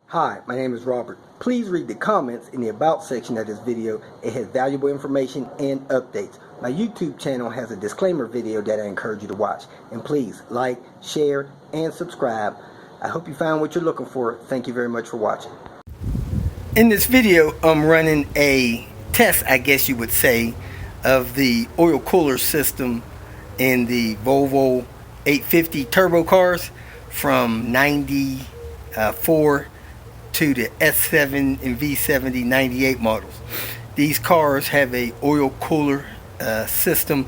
Hi, my name is Robert. Please read the comments in the About section of this video. It has valuable information and updates. My YouTube channel has a disclaimer video that I encourage you to watch. And please like, share, and subscribe. I hope you found what you're looking for. Thank you very much for watching. In this video, I'm running a test, I guess you would say, of the oil cooler system in the Volvo 850 turbo cars from 94 to the S70 and V70 98 models. These cars have a oil cooler system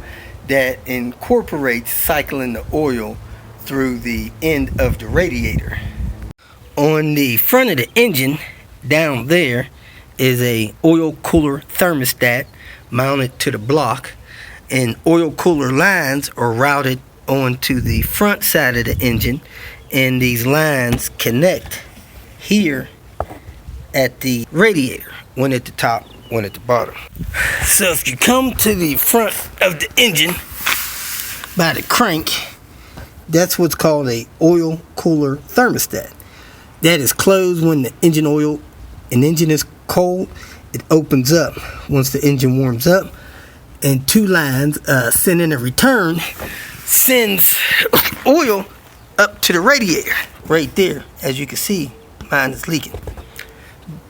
that incorporates cycling the oil through the end of the radiator. On the front of the engine down there is a oil cooler thermostat mounted to the block, and oil cooler lines are routed onto the front side of the engine, and these lines connect here at the radiator, one at the top, one at the bottom. So if you come to the front of the engine by the crank, that's what's called a oil cooler thermostat. That is closed when the engine is cold. It opens up once the engine warms up, and two lines send in a return, sends oil up to the radiator right there. As you can see, mine is leaking.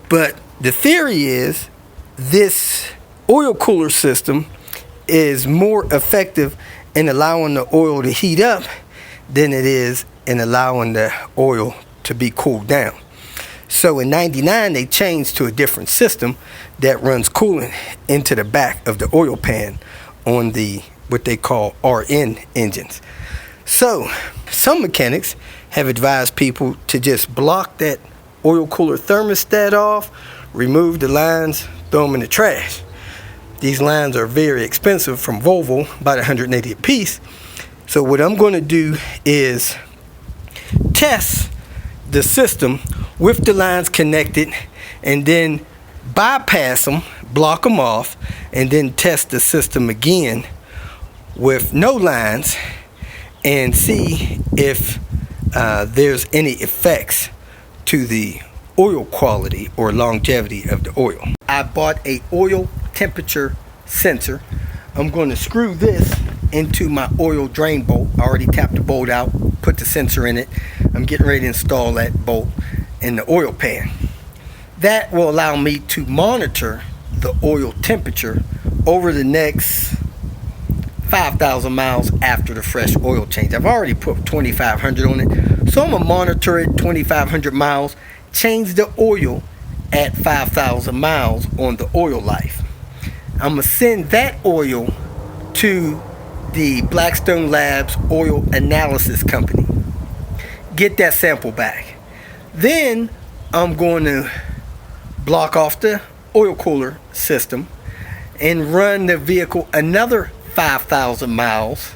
But the theory is this oil cooler system is more effective in allowing the oil to heat up than it is in allowing the oil to be cooled down. So in 99 they changed to a different system that runs coolant into the back of the oil pan on the what they call RN engines. So some mechanics have advised people to just block that oil cooler thermostat off, remove the lines, throw them in the trash. These lines are very expensive from Volvo, about $180 a piece. So what I'm going to do is test the system with the lines connected, and then bypass them, block them off, and then test the system again with no lines and see if there's any effects to the oil quality or longevity of the oil. I bought a oil temperature sensor. I'm going to screw this into my oil drain bolt. I already tapped the bolt out, put the sensor in it. I'm getting ready to install that bolt in the oil pan. That will allow me to monitor the oil temperature over the next 5,000 miles after the fresh oil change. I've already put 2,500 on it, so I'm gonna monitor it 2,500 miles, change the oil at 5,000 miles on the oil life. I'm gonna send that oil to the Blackstone Labs oil analysis company, get that sample back. Then I'm going to block off the oil cooler system and run the vehicle another 5,000 miles,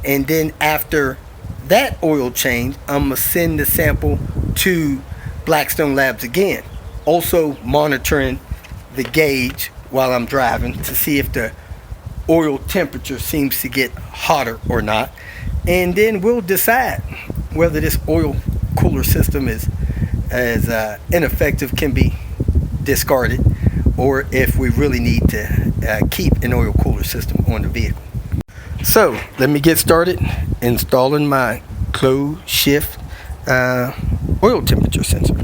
and then after that oil change I'm gonna send the sample to Blackstone Labs again, also monitoring the gauge while I'm driving to see if the oil temperature seems to get hotter or not, and then we'll decide whether this oil cooler system is as ineffective, can be discarded, or if we really need to keep an oil cooler system on the vehicle. So let me get started installing my closed shift oil temperature sensor.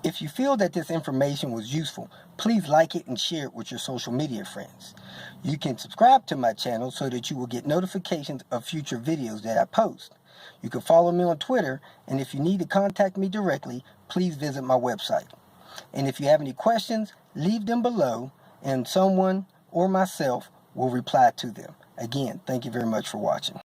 If you feel that this information was useful, please like it and share it with your social media friends. You can subscribe to my channel so that you will get notifications of future videos that I post. You can follow me on Twitter, and if you need to contact me directly, please visit my website. And if you have any questions, leave them below, and someone or myself will reply to them. Again, thank you very much for watching.